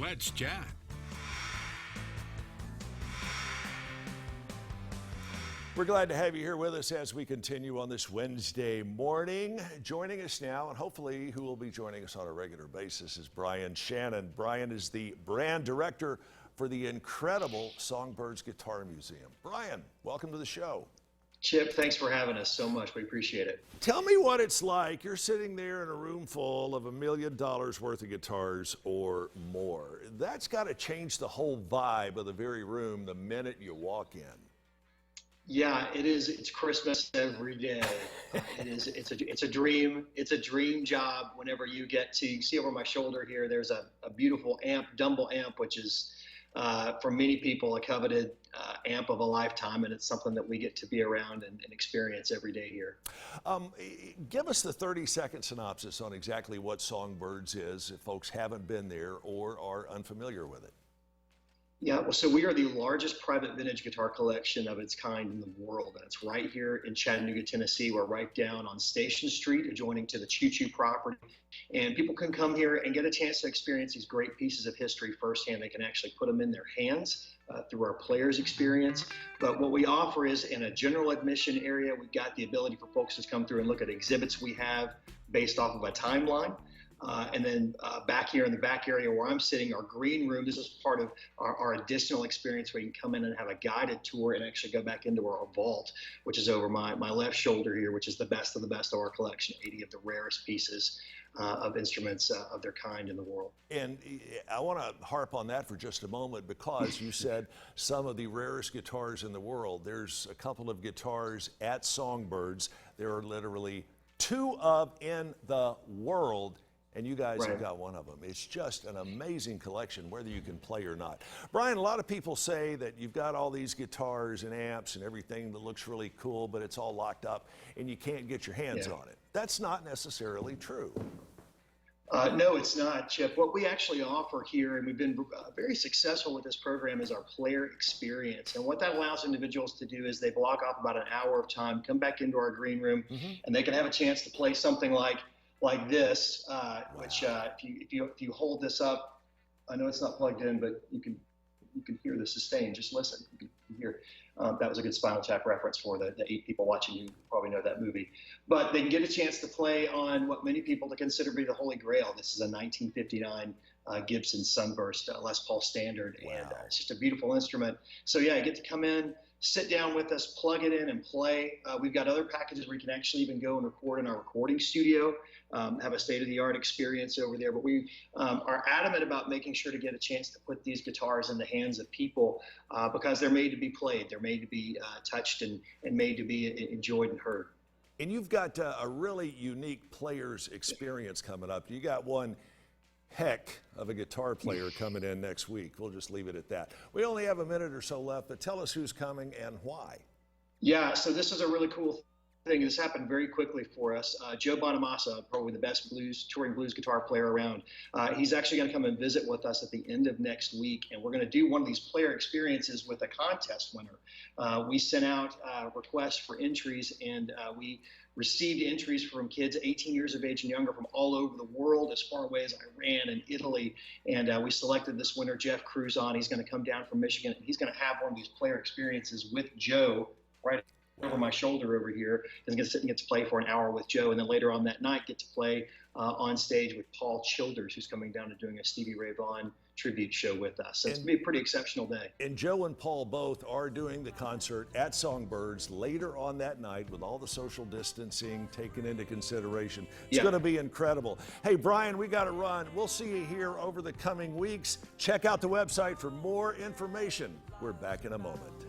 Let's chat. We're glad to have you here with us as we continue on this Wednesday morning. Joining us now, and hopefully who will be joining us on a regular basis, is Brian Shannon. Brian is the brand director for the incredible Songbirds Guitar Museum. Brian, welcome to the show. Chip, thanks for having us so much. We appreciate it. Tell me what it's like. You're sitting there in a room full of $1 million worth of guitars or more. That's got to change the whole vibe of the very room the minute you walk in. Yeah, it is. It's Christmas every day. It's a dream. It's a dream job. Whenever you get to, you see over my shoulder here, there's a beautiful amp, Dumble amp, which is for many people a coveted amp of a lifetime, and it's something that we get to be around and experience every day here. Give us the 30-second synopsis on exactly what Songbirds is, if folks haven't been there or are unfamiliar with it. Yeah, well, so we are the largest private vintage guitar collection of its kind in the world. And it's right here in Chattanooga, Tennessee. We're right down on Station Street, adjoining to the Choo Choo property. And people can come here and get a chance to experience these great pieces of history firsthand. They can actually put them in their hands through our players experience. But what we offer is, in a general admission area, we've got the ability for folks to come through and look at exhibits we have based off of a timeline. And then back here in the back area where I'm sitting, our green room, this is part of our additional experience where you can come in and have a guided tour and actually go back into our vault, which is over my left shoulder here, which is the best of the best of our collection, 80 of the rarest pieces of instruments of their kind in the world. And I want to harp on that for just a moment, because you said some of the rarest guitars in the world. There's a couple of guitars at Songbirds. There are literally 2 of in the world. And you guys have got one of them. It's just an amazing collection, whether you can play or not. Brian, a lot of people say that you've got all these guitars and amps and everything that looks really cool, but it's all locked up and you can't get your hands on it. That's not necessarily true. No, it's not, Chip. What we actually offer here, and we've been very successful with this program, is our player experience. And what that allows individuals to do is they block off about an hour of time, come back into our green room, and they can have a chance to play something like this, which if you hold this up, I know it's not plugged in, but you can hear the sustain. Just listen, you can hear. That was a good Spinal Tap reference for the 8 people watching. You probably know that movie. But they can get a chance to play on what many people consider to be the Holy Grail. This is a 1959 Gibson Sunburst Les Paul Standard, and it's just a beautiful instrument. So yeah, you get to come in, sit down with us, plug it in, and play. We've got other packages where you can actually even go and record in our recording studio, have a state-of-the-art experience over there. But we are adamant about making sure to get a chance to put these guitars in the hands of people because they're made to be played. They're made to be touched and made to be enjoyed and heard. And you've got a really unique player's experience coming up. You got one heck of a guitar player coming in next week. We'll just leave it at that. We only have a minute or so left, but tell us who's coming and why. Yeah, so this is a really cool thing. This happened very quickly for us. Joe Bonamassa, probably the best touring blues guitar player around. He's actually going to come and visit with us at the end of next week, and we're going to do one of these player experiences with a contest winner. We sent out requests for entries, and we received entries from kids 18 years of age and younger from all over the world, as far away as Iran and Italy. And we selected this winner, Jeff Cruzon. He's going to come down from Michigan, and he's going to have one of these player experiences with Joe right over my shoulder over here. He's going to sit and get to play for an hour with Joe, and then later on that night get to play on stage with Paul Childers, who's coming down and doing a Stevie Ray Vaughan tribute show with us. So it's going to be a pretty exceptional day. And Joe and Paul both are doing the concert at Songbirds later on that night with all the social distancing taken into consideration. It's going to be incredible. Hey, Brian, we got to run. We'll see you here over the coming weeks. Check out the website for more information. We're back in a moment.